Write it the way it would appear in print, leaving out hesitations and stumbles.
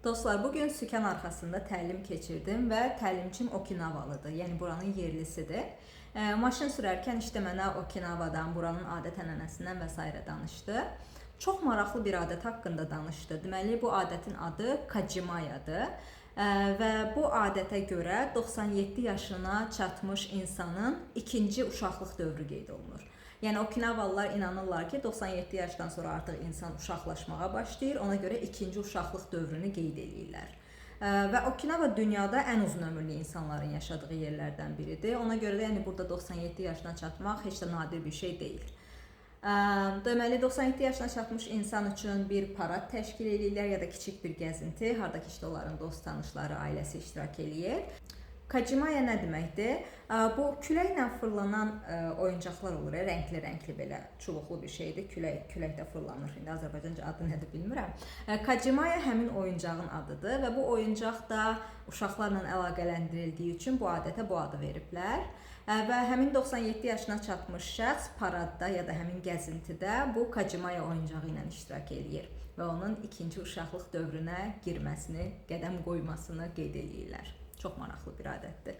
Dostlar, bugün sükan arxasında təlim keçirdim və təlimçim Okinavalıdır, yəni buranın yerlisidir. Maşın sürərkən işte mənə Okinavadan, buranın adət-ənənəsindən və s. danışdı. Çox maraqlı bir adət haqqında danışdı. Deməli, bu adətin adı Kacimayadır və bu adətə görə 97 yaşına çatmış insanın ikinci uşaqlıq dövrü qeyd olunur. Yəni Okinavalılar inanırlar ki, 97 yaşdan sonra artıq insan uşaqlaşmağa başlayır, ona görə ikinci uşaqlıq dövrünü qeyd edirlər. Və Okinava dünyada ən uzun ömürlü insanların yaşadığı yerlərdən biridir. Ona görə də yəni burada 97 yaşına çatmaq heç də nadir bir şey deyil. Deməli 97 yaşına çatmış insan üçün bir parad təşkil edirlər ya da kiçik bir gəzinti, hardakı işte onların dost tanışları, ailəsi iştirak eləyir. Kacimaya nə deməkdir? Bu küləklə fırlanan oyuncaqlar olur, rəngli-rəngli belə çubuqlu bir şeydir. Küləkdə fırlanır. İndi Azərbaycanca adı nədir bilmirəm. Kacimaya həmin oyuncağın adıdır və bu oyuncaq da uşaqlarla əlaqələndirildiyi üçün bu adətə bu adı veriblər. Və həmin 97 yaşına çatmış şəxs paradda ya da həmin gəzintidə bu Kacimaya oyuncağı ilə iştirak eləyir və onun ikinci uşaqlıq dövrünə girməsini, qədəm qoymasını qeyd eləyirlər. Çox maraqlı bir adətdir.